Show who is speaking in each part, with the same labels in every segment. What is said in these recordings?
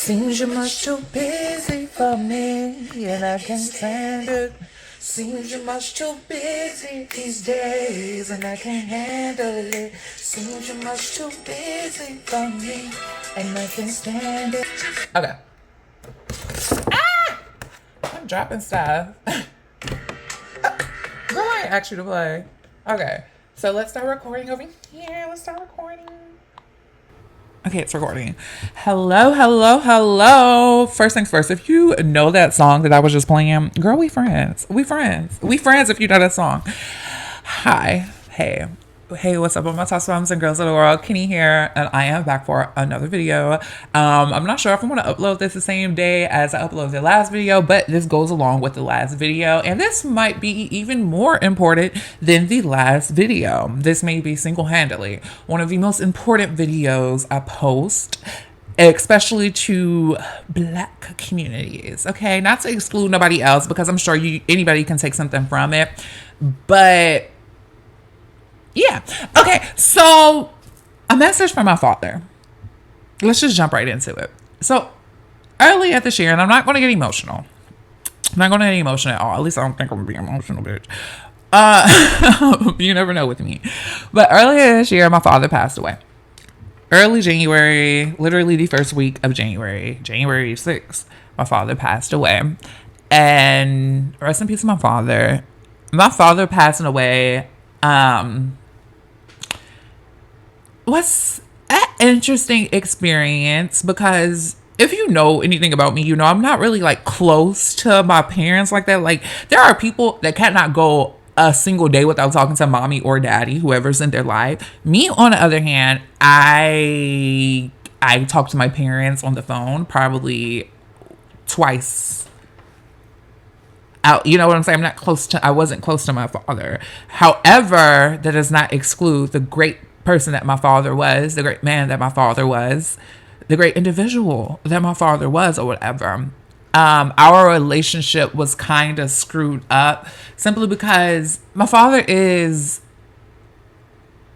Speaker 1: Seems you're much too busy for me, and I can't stand it. Seems you're much too busy these days, and I can't handle it. Seems you're much too busy for me, and I can't stand it. Okay. I'm dropping stuff. Girl, I asked you to play. Okay. So let's start recording over here. Let's start recording. Okay, it's recording. Hello, hello, hello. First things first, if you know that song that I was just playing, girl, we friends. We friends. We friends if you know that song. Hi. Hey. Hey, what's up, all my top moms and girls of the world? Kenny here, and I am back for another video. I'm not sure if I'm going to upload this the same day as I uploaded the last video, but this goes along with the last video, and this might be even more important than the last video. This may be single-handedly one of the most important videos I post, especially to Black communities. Okay, not to exclude nobody else, because I'm sure anybody can take something from it, but yeah. Okay, so a message from my father. Let's just jump right into it. So earlier this year, and I'm not going to get emotional. I'm not going to get emotional at all. At least I don't think I'm going to be emotional, bitch. You never know with me. But earlier this year, my father passed away. Early January, literally the first week of January 6th, my father passed away. And rest in peace, my father. My father passing away was an interesting experience, because if you know anything about me, you know I'm not really like close to my parents like that. Like, there are people that cannot go a single day without talking to mommy or daddy, whoever's in their life. Me, on the other hand, I talk to my parents on the phone probably twice out. You know what I'm saying? I wasn't close to my father. However, that does not exclude the great person that my father was, the great man that my father was, the great individual that my father was, or whatever. Our relationship was kind of screwed up simply because my father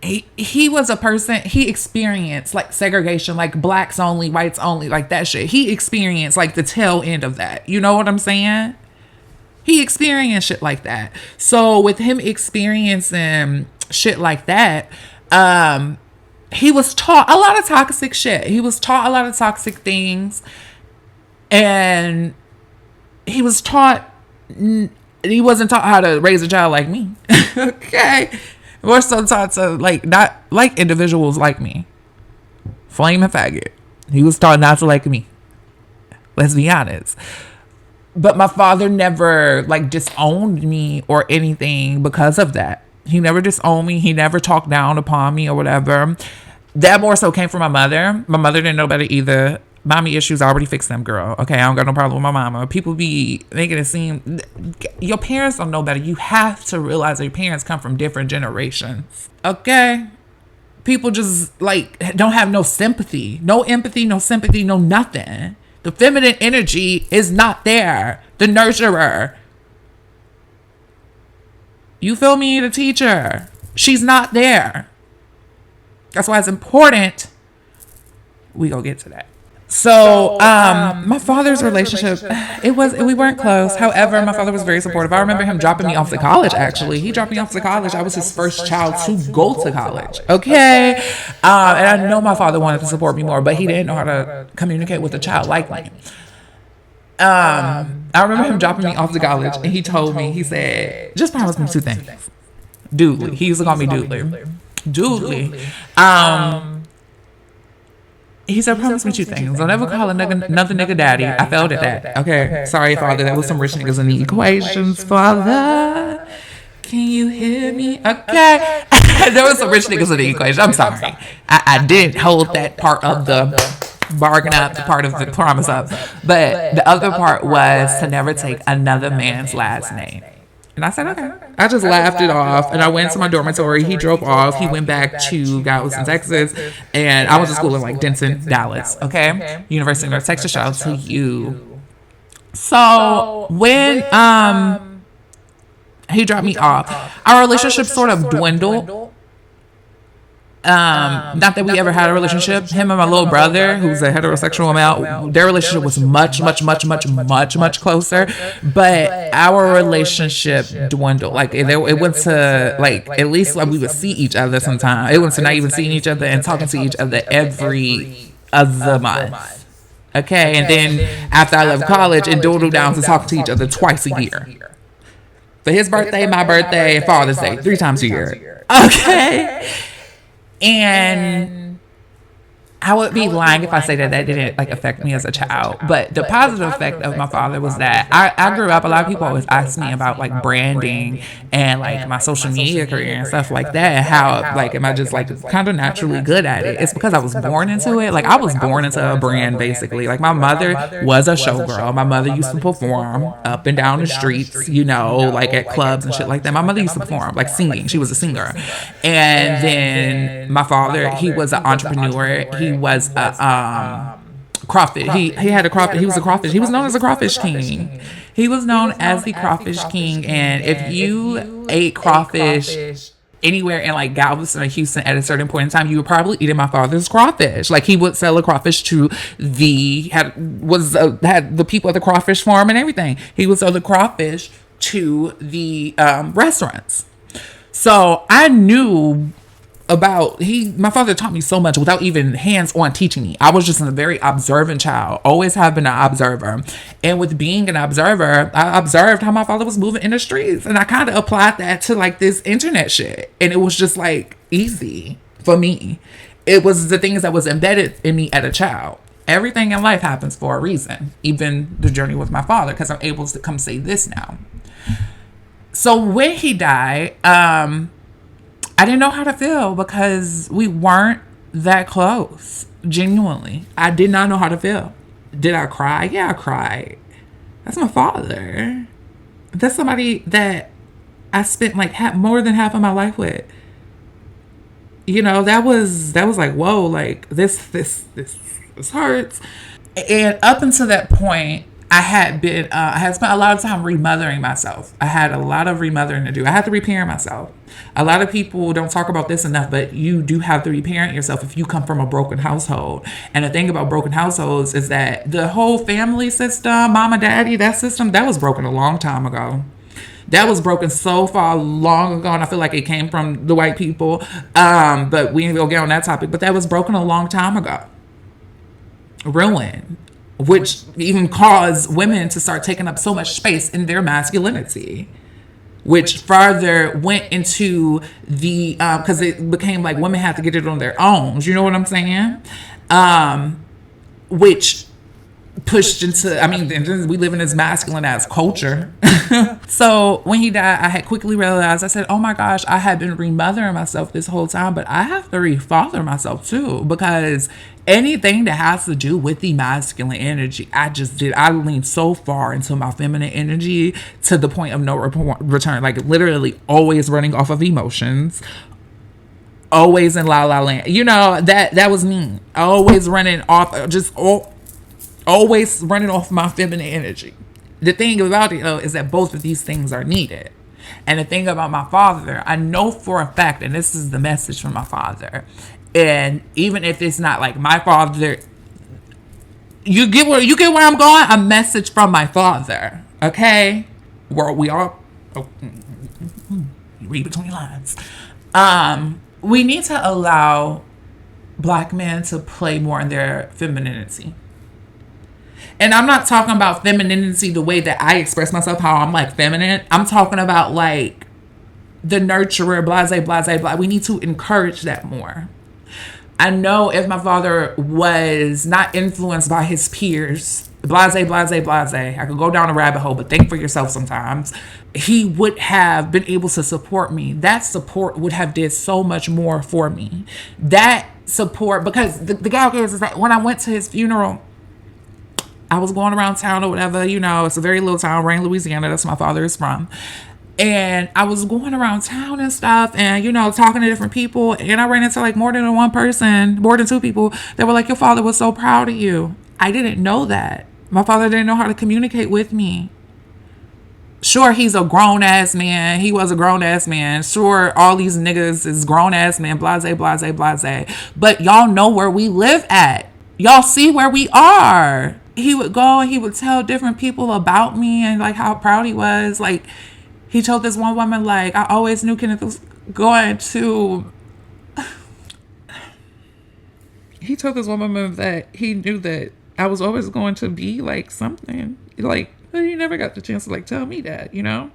Speaker 1: he was a person, he experienced like segregation, like blacks only, whites only, like that shit. He experienced like the tail end of that. You know what I'm saying? He experienced shit like that. So with him experiencing shit like that, he was taught a lot of toxic shit. He was taught a lot of toxic things, and he wasn't taught how to raise a child like me. Okay, we're so taught to not like individuals like me. Flame and faggot. He was taught not to like me. Let's be honest. But my father never disowned me or anything because of that. He never disowned me. He never talked down upon me or whatever. That more so came from my mother. My mother didn't know better either. Mommy issues, I already fixed them, girl. Okay, I don't got no problem with my mama. People be making it seem your parents don't know better. You have to realize that your parents come from different generations. Okay? People just don't have no sympathy, no empathy, no sympathy, no nothing. The feminine energy is not there. The nurturer. You feel me? The teacher. She's not there. That's why it's important. We gonna get to that. So, my father's relationship, we weren't close. However, my father was very supportive. I remember him dropping me off to college, actually. He dropped me off to college. I was his first child to go to college. Okay? And I know my father wanted to support me more, but he didn't know how to communicate with a child like me. I remember him dropping me off to college, and he told me, he said, just promise me two things. Doodly. He used to call me Doodly. Doodly. He said, promise me two things. Don't ever call another nigga daddy. I failed at that. Okay. Sorry, father. That was some rich niggas in the equations, father. Can you hear me? Okay. There was some rich niggas in the equation. I'm sorry. I did hold that part of the bargain up, the part of the promise up. But the other part was to never take another man's last name. And I said, okay. I just laughed it off, and I went to my dormitory. He drove off. He went back to Galveston, Texas, and I went to school in Denton, Dallas. Okay, University of North Texas. Shout out to you. So when he dropped me off, our relationship sort of dwindled. Not that we ever had a relationship. Him and my little brother, who's a heterosexual male, their relationship was much closer. But our relationship dwindled. Like it went to like at least like we would see each other sometime. It went to not even seeing each other and talking to each other every other month. Okay, and then after I left college, it dwindled down to talking to each other twice a year. For his birthday, my birthday, and Father's Day, 3 times a year. Okay. And I would be lying if I say that didn't like affect me as a child. But the positive effect of my father was that I grew up, a lot of people always ask me about like branding and like my social media career and stuff like that. And how like, am I just like kind of naturally good at it? It's because I was born into it. Like I was born into a brand basically. Like my mother was a showgirl. My mother used to perform up and down the streets, you know, like at clubs and shit like that. My mother used to perform, like singing. She was a singer. And then my father, he was an entrepreneur. He was a crawfish. He had a crawfish. He was a crawfish. He was known as a crawfish king. He was known as the crawfish king. And if you ate crawfish anywhere in like Galveston or Houston at a certain point in time, you were probably eating my father's crawfish. Like he would sell a crawfish to had the people at the crawfish farm and everything. He would sell the crawfish to the restaurants. So I knew my father taught me so much without even hands-on teaching me. I was just a very observant child, always have been an observer. And with being an observer, I observed how my father was moving in the streets. And I kind of applied that to like this internet shit. And it was just like easy for me. It was the things that was embedded in me as a child. Everything in life happens for a reason, even the journey with my father, because I'm able to come say this now. So when he died, I didn't know how to feel because we weren't that close. Genuinely. I did not know how to feel. Did I cry? Yeah, I cried. That's my father. That's somebody that I spent like more than half of my life with. You know, that was like, whoa, like this hurts. And up until that point, I had spent a lot of time remothering myself. I had a lot of remothering to do. I had to reparent myself. A lot of people don't talk about this enough, but you do have to reparent yourself if you come from a broken household. And the thing about broken households is that the whole family system, mama, daddy, that system, that was broken a long time ago. That was broken so far long ago, and I feel like it came from the white people. But we ain't gonna get on that topic. But that was broken a long time ago. Ruined. Which even caused women to start taking up so much space in their masculinity, which further went into the because it became like women have to get it on their own. You know what I'm saying? Which pushed into, I mean, we live in this masculine ass culture. So when he died, I had quickly realized, I said, oh my gosh, I had been remothering myself this whole time, but I have to refather myself too, because anything that has to do with the masculine energy, I leaned so far into my feminine energy to the point of no return, like literally always running off of emotions, always in la la land. You know, that was me, always running off, always running off my feminine energy. The thing about it, though, is that both of these things are needed. And the thing about my father, I know for a fact, and this is the message from my father, and even if it's not like my father, you get where I'm going? A message from my father, okay? Where we are, read between the lines. We need to allow Black men to play more in their femininity. And I'm not talking about femininity the way that I express myself, how I'm like feminine. I'm talking about like the nurturer, blah. We need to encourage that more. I know if my father was not influenced by his peers, blah. I could go down a rabbit hole, but think for yourself sometimes. He would have been able to support me. That support would have did so much more for me. That support, because the gag is that when I went to his funeral, I was going around town or whatever, you know, it's a very little town, Rain, Louisiana, that's where my father is from. And I was going around town and stuff and, you know, talking to different people. And I ran into like more than two people that were like, your father was so proud of you. I didn't know that. My father didn't know how to communicate with me. Sure, he's a grown ass man. He was a grown ass man. Sure, all these niggas is grown ass man. Blase, blase, blase. But y'all know where we live at. Y'all see where we are. He would go and he would tell different people about me and like how proud he was. Like he told this one woman, like, I always knew Kenneth was going to. He told this one woman that he knew that I was always going to be like something. Like, but he never got the chance to like tell me that, you know?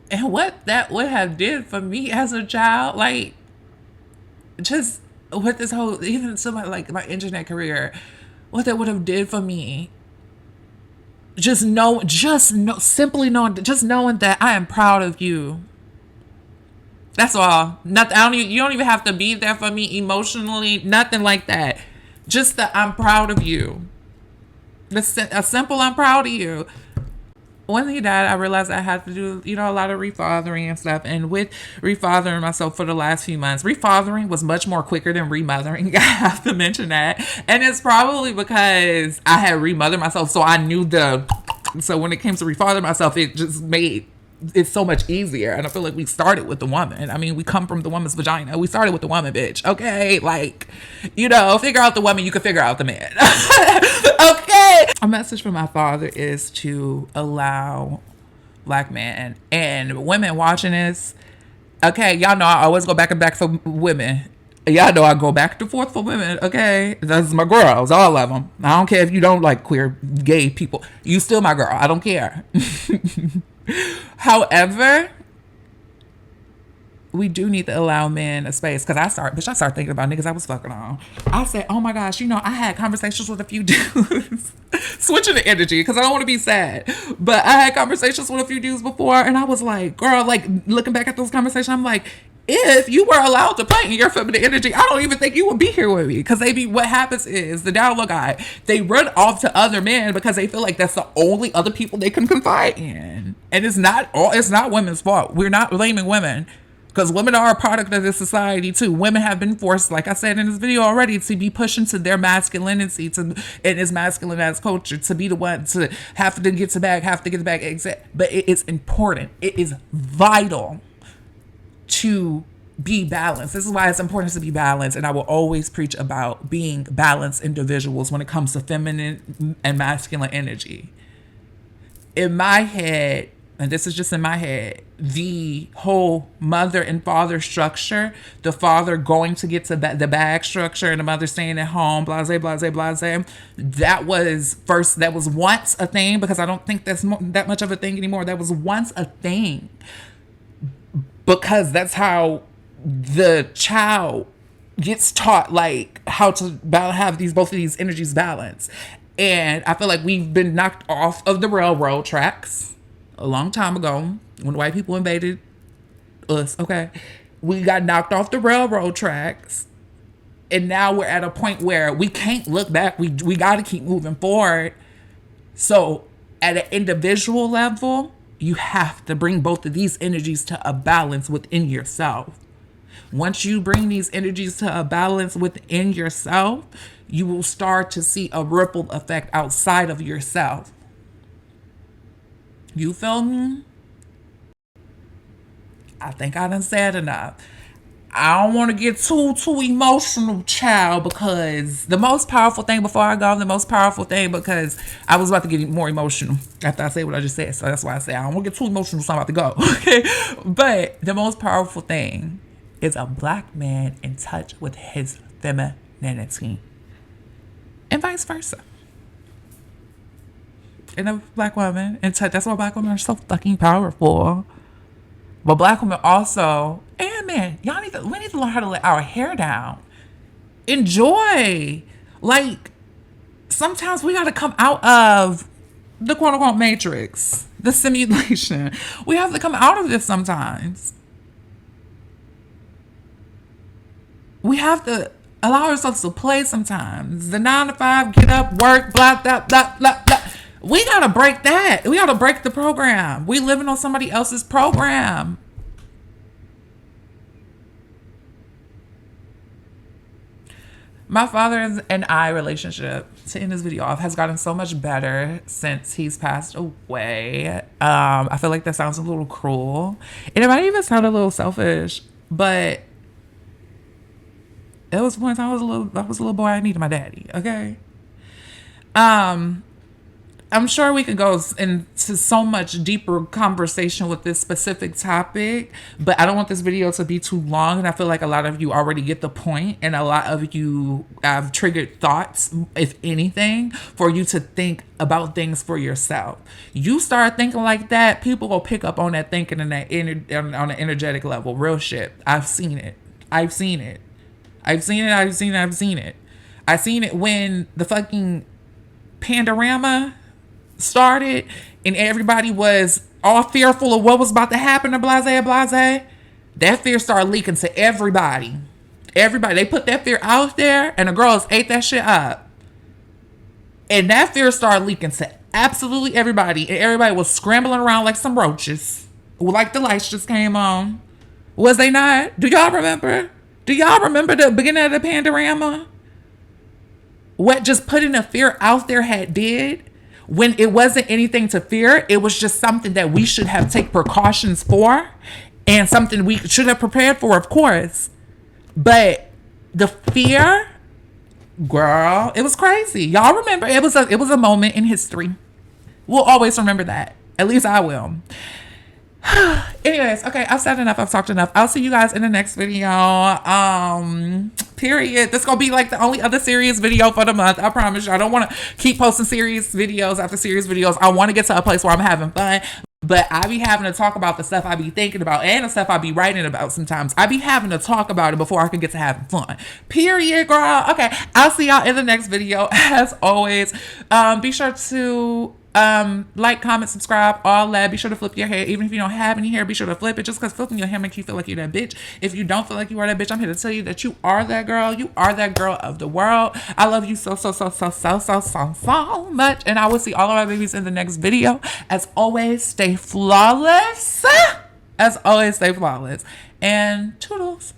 Speaker 1: And what that would have did for me as a child, like just with this whole even somebody like my internet career, what that would have did for me. Simply knowing, just knowing that I am proud of you. That's all. Nothing. I don't even. You don't even have to be there for me emotionally. Nothing like that. Just that I'm proud of you. A simple I'm proud of you. When he died, I realized I had to do, a lot of refathering and stuff. And with refathering myself for the last few months, refathering was much more quicker than remothering. I have to mention that. And it's probably because I had remothered myself, so I knew so when it came to refathering myself, it just made it's so much easier. And I feel like we started with the woman. I mean, we come from the woman's vagina. We started with the woman, bitch. Okay? Like, figure out the woman, you can figure out the man. Okay? A message from my father is to allow Black men and women watching this. Okay, y'all know I always go back and back for women. Y'all know I go back and forth for women, okay? That's my girls, all of them. I don't care if you don't like queer, gay people. You still my girl. I don't care. However, we do need to allow men a space. Because I started thinking about niggas I was fucking on. I said, oh my gosh, I had conversations with a few dudes. Switching the energy because I don't want to be sad. But I had conversations with a few dudes before. And I was like, girl, like looking back at those conversations, I'm like, if you were allowed to play in your feminine energy, I don't even think you would be here with me. Because what happens is the down low guy, they run off to other men because they feel like that's the only other people they can confide in. And it's not women's fault. We're not blaming women. Because women are a product of this society too. Women have been forced, like I said in this video already, to be pushed into their masculinity, in this masculine ass culture, to be the one to have to get the bag, But it is important. It is vital to be balanced. This is why it's important to be balanced. And I will always preach about being balanced individuals when it comes to feminine and masculine energy. In my head, and this is just in my head, the whole mother and father structure, the father going to get to the bag structure and the mother staying at home, blase, blase, blase, that was once a thing, because I don't think that's that much of a thing anymore. That was once a thing because that's how the child gets taught, like, how to have both of these energies balanced. And I feel like we've been knocked off of the railroad tracks a long time ago when white people invaded us. Okay, we got knocked off the railroad tracks, and now we're at a point where we can't look back. We got to keep moving forward. So at an individual level, you have to bring both of these energies to a balance within yourself. Once you bring these energies to a balance within yourself, you will start to see a ripple effect outside of yourself. You feel me? I think I done said enough. I don't want to get too emotional, child, because the most powerful thing, because I was about to get more emotional after I say what I just said. So that's why I say I don't want to get too emotional, so I'm about to go. Okay? But the most powerful thing is a Black man in touch with his femininity. And vice versa. And a Black woman in touch. That's why Black women are so fucking powerful. But Black women also, and man, we need to learn how to let our hair down. Enjoy. Like, sometimes we got to come out of the quote unquote matrix, the simulation. We have to come out of this sometimes. We have to allow ourselves to play sometimes. The 9 to 5, get up, work, blah, blah, blah, blah, blah. We gotta break that. We gotta break the program. We living on somebody else's program. My father and I relationship, to end this video off, has gotten so much better since he's passed away. I feel like that sounds a little cruel, and it might even sound a little selfish, but it was one time I was a little boy. I needed my daddy. Okay. I'm sure we could go into so much deeper conversation with this specific topic, but I don't want this video to be too long. And I feel like a lot of you already get the point, and a lot of you have triggered thoughts, if anything, for you to think about things for yourself. You start thinking like that, people will pick up on that thinking and that on an energetic level. Real shit. I've seen it. I've seen it. I've seen it. I've seen it. I've seen it. I seen it when the fucking Pandorama started and everybody was all fearful of what was about to happen to blase. That fear started leaking to everybody. They put that fear out there and the girls ate that shit up. And that fear started leaking to absolutely everybody. And everybody was scrambling around like some roaches. Like the lights just came on. Was they not? Do y'all remember? Do y'all remember the beginning of the Pandorama? What just putting the fear out there did? When it wasn't anything to fear, it was just something that we should have take precautions for, and something we should have prepared for, of course. But the fear, girl, it was crazy. Y'all remember, it was a moment in history. We'll always remember that. At least I will. Anyways, okay, I've said enough. I've talked enough. I'll see you guys in the next video. Period. This gonna be like the only other serious video for the month. I promise you. I don't want to keep posting serious videos after serious videos. I want to get to a place where I'm having fun. But I be having to talk about the stuff I be thinking about and the stuff I be writing about sometimes. I be having to talk about it before I can get to having fun. Period, girl. Okay, I'll see y'all in the next video. As always, be sure to like, comment, subscribe, all that. Be sure to flip your hair. Even if you don't have any hair, be sure to flip it. Just because flipping your hair makes you feel like you're that bitch. If you don't feel like you are that bitch, I'm here to tell you that you are that girl. You are that girl of the world. I love you so much. And I will see all of my babies in the next video. As always, stay flawless. As always, stay flawless. And toodles.